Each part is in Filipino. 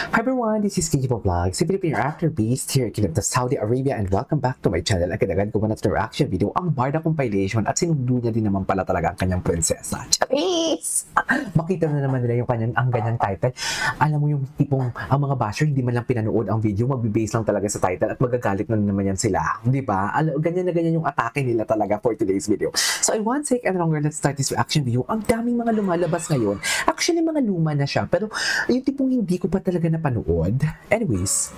Hi everyone, this is Kiki Vlog, si Filipino actor based here in Saudi Arabia, and welcome back to my channel. Agad-agad ko muna sa reaction video ang Barda compilation at sinundo niya din naman pala talaga ang kanyang prinsesa. Charis! Makita na naman nila yung ang ganyang title. Alam mo yung tipong ang mga basher hindi man lang pinanood ang video, magbe-base lang talaga sa title at magagalit na naman yan sila. Di ba? Ganyan na ganyan yung atake nila talaga for today's video. So I won't take any longer, let's start this reaction video. Ang daming mga lumalabas ngayon. Actually, mga luma na siya, pero yung tipong hindi ko pa talaga napanood. Anyways,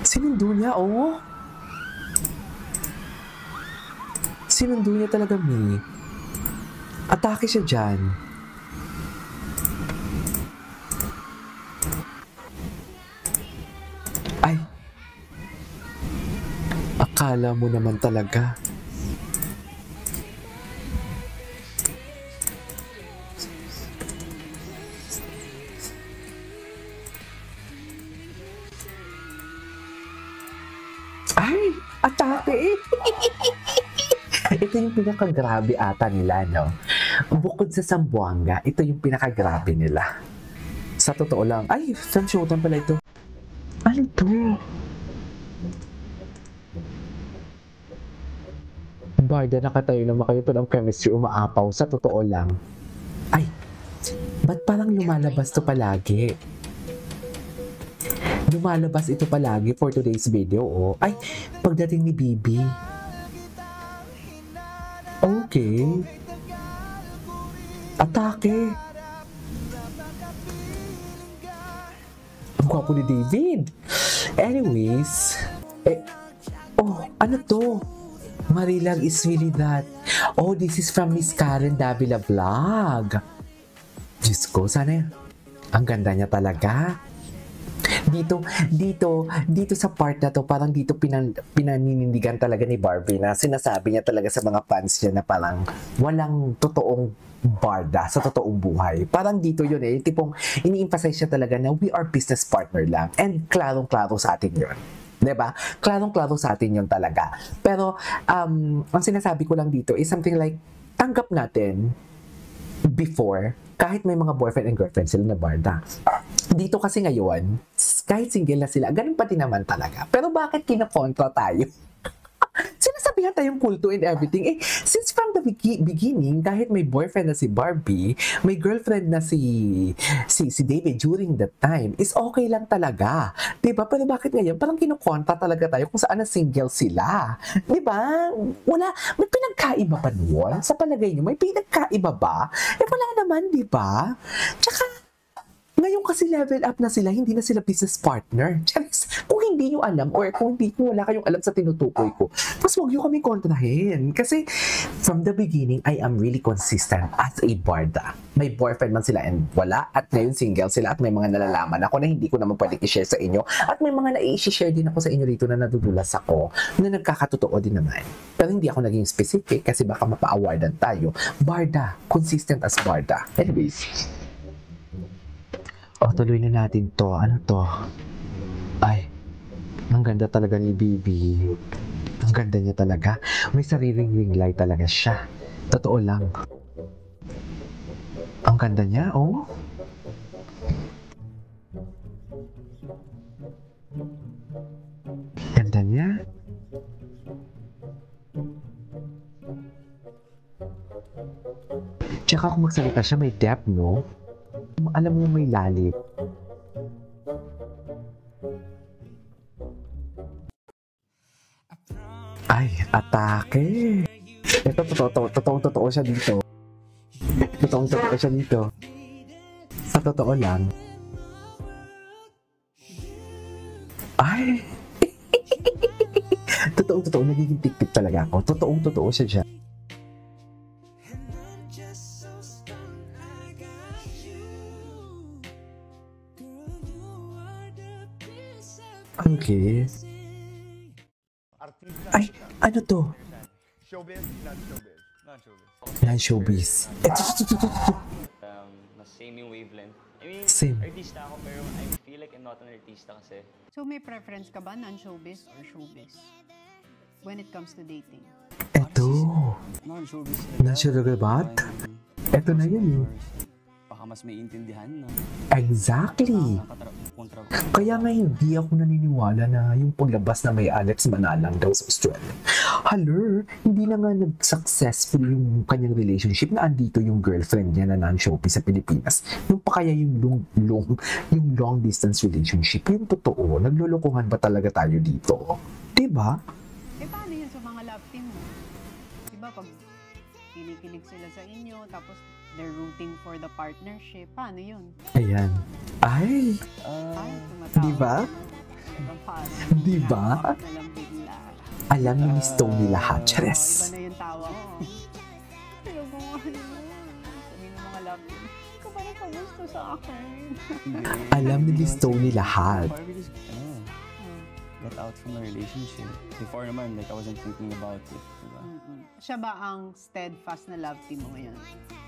sinundo niya, oh. Sinundo niya talaga, Mi. Atake siya dyan. Ay. Akala mo naman talaga. Ay, atake! Ito yung pinakagrabe ata nila, no? Bukod sa Zamboanga, ito yung pinakagrabe nila. Sa totoo lang. Ay, Sam Showtime pala ito. Ano to? Barda, nakatayo naman kayo ito ng chemistry umaapaw. Sa totoo lang. Ay, ba't parang lumalabas to palagi? Lumalabas ito palagi for today's video, oh. Ay, pagdating ni Bibi. Okay. Atake. Ang gwapo ni David. Anyways. Oh, ano to? Marilag is really that. Oh, this is from Miss Karen Davila Vlog. Diyos ko, sana ang ganda niya talaga. Dito sa part na to, parang dito pinaninindigan talaga ni Barbie na sinasabi niya talaga sa mga fans niya na parang walang totoong Barda sa totoong buhay. Parang dito yun eh, tipong ini-emphasize siya talaga na we are business partner lang, and klarong-klaro sa atin yun. Diba? Klarong-klaro sa atin yun talaga. Pero, ang sinasabi ko lang dito is something like, tanggap natin before, kahit may mga boyfriend and girlfriend sila na Barda. Dito kasi ngayon, kahit single na sila, ganun pa din naman talaga. Pero bakit kinakontra tayo? Sinasabihan tayong kulto and everything. Eh, since from the beginning, kahit may boyfriend na si Barbie, may girlfriend na si David during that time, is okay lang talaga. Diba? Pero bakit ngayon? Parang kinukontra talaga tayo kung saan na single sila. Diba? Wala. May pinagkaiba pa nun? Sa palagay nyo, may pinagkaiba ba? Eh, wala naman, diba? Tsaka, ngayon kasi level up na sila, hindi na sila business partner. Kung hindi nyo alam or kung wala kayong alam sa tinutukoy ko, mas huwag nyo kami kontrahin. Kasi from the beginning, I am really consistent as a Barda. May boyfriend man sila and wala, at ngayon single sila at may mga nalalaman ako na hindi ko naman pwedeng i-share sa inyo. At may mga na-i-share din ako sa inyo rito na nadudulas ako na nagkakatotoo din naman. Pero hindi ako naging specific kasi baka mapa-awardan tayo. Barda, consistent as Barda. Anyways, oh, tuloy na natin to. Ano to? Ay, ang ganda talaga ni Bibi. Ang ganda niya talaga. May sariling ring light talaga siya. Totoo lang. Ang ganda niya, oh. Ganda niya. Tsaka kung magsalita siya, may depth, no? Alam mo may lalim. Ay, atake. Ito, totoong siya dito. Totoong siya dito. Sa totoo lang. Ay! Totoong nagiging tik-tik talaga ako. Totoong siya dyan. Okay. Ay, ano to? Showbiz, non-showbiz. Non-showbiz. Ito. Mas same yung wavelength. I mean, Same. artista ako pero I feel like I'm not an artista kasi. So may preference ka ba, non-showbiz or showbiz? When it comes to dating? Ito. Non-showbiz. Non-showbiz. Ito na yun eh. Baka mas may intindihan na. Exactly. Kontra. Kaya nga hindi ako naniniwala na yung paglabas na may Alex Manalang daw sa Australia. Hello, hindi na nga nag-successful yung kanyang relationship na andito yung girlfriend niya na non-showbiz sa Pilipinas. Yung pa kaya yung long distance relationship, yung totoo, naglulukuhan ba talaga tayo dito? Diba? Eh, paano yun sa mga love team mo? Diba, pag kinikilig sila sa inyo, tapos they're rooting for the partnership, paano yun? Ayan. Ay, Ay, tumatawa. Diba? Ibang paano? Diba? Nakakapag na lang bigla. alam ni Miss Tony lahat. Iba Chares. na yung tawa mo. Pero kung ano, sabi ng mga love team, hindi ka ba nagkagusto sa akin? Alam ni Miss Tony lahat. Barbie just, got out from the relationship. Before naman, like, I wasn't thinking about it. Diba? Siya ba ang steadfast na love team mo ngayon?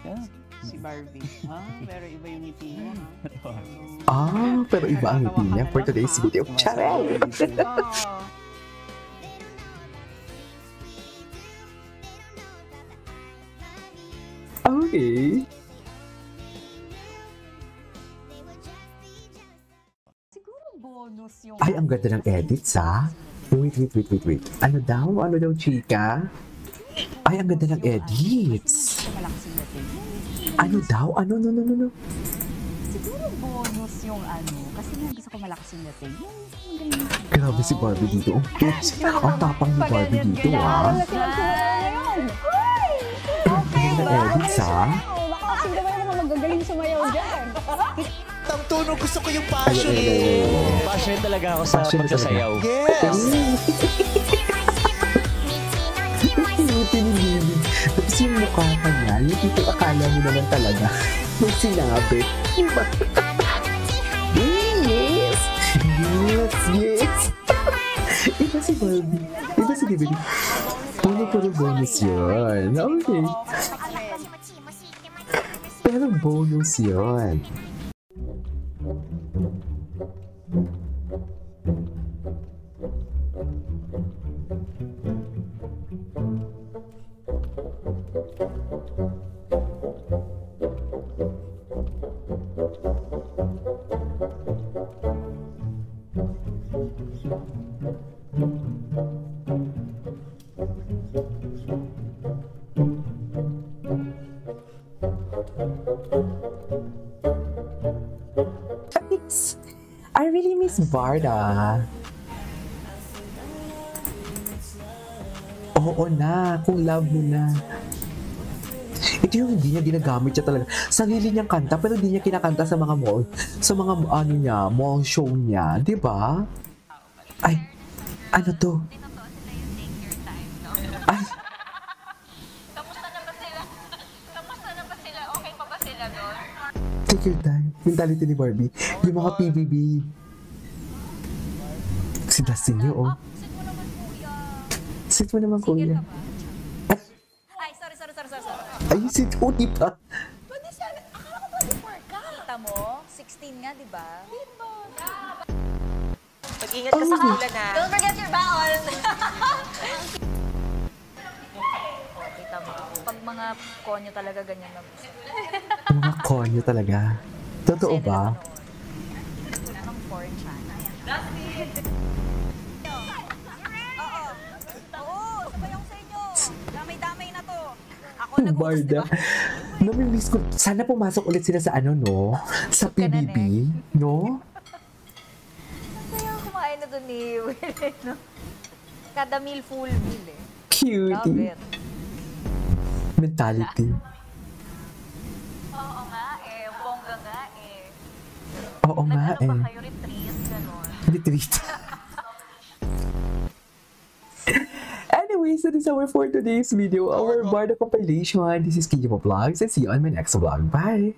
Yeah. Si Barbie. Pero iba yung ngiti mo, ha? Pero iba ang ngiti niya for today's video. Chares! Oo. Okay. Siguro bonus yung... Ay, ang ganda ng edits, ha? Wait. Ano daw, chika? Ay, ang ganda ng edits. Malakas yung dating. Ano daw? Ano? Siguro bonus yung ano. Kasi nga gusto ko malakas yung dating. Yung ganyan. Grabe si Barbie dito. Ang tapang ni Barbie dito, ha? Ang ganda ng edits, ha? Baka kasi naman yung mga magagaling sumayaw dyan. Ang tunog, gusto ko yung passion Ay. eh. Passionate talaga ako sa Passionate pagsasayaw. Yes! Pinilibig. Tapos yung mukha ka niya, yung tipong akala mo naman talaga may sinabi. Diba? Yes! Iba si Barbie. Iba si Barbie. Pero bonus yun. Okay. Pero bonus yun. I really miss Barda. Oo na, kung love mo na. Ito yung hindi niya ginagamit siya talaga. Sarili niyang kanta, pero hindi niya kinakanta sa mga mall. Sa mga ano niya, mall show niya. Di ba? Ay, ano to? Ay, Kamusta na ba sila? Okay pa ba sila doon? take your time. Mentality ni Barbie. Yung mga PBB. Si Dustin niyo, oh. Sit mo naman, kuya. Sit mo naman, kuya. Ay, sorry. Ay, si Tony pa. Pwede siya. Akala ko 24 ka. Kita mo? 16 nga, di ba? Mag-ingat ka sa ulan, ha? Don't forget your baon! Kita mo. Pag mga konyo talaga ganyan na gusto. Mga konyo talaga. Totoo ba? Anong foreign channel? Oo, sabay ako sa inyo. Damay-damay na to. Ako nag-utos, di Barda. ba? Namimiss ko. Sana pumasok ulit sila sa ano, no? Sa PBB. No? Kaya kumain na doon ni Will, no? Kada meal, full meal eh. Love Cutie. it. Mentality. Oo nga, bongga nga, Oo nga Nag-ano ba eh. kayo, retreat, gano'n? Retreat. Anyways, that is our for today's video. Our Barda compilation. This is Kiyo Vlogs and see you on my next vlog. Bye!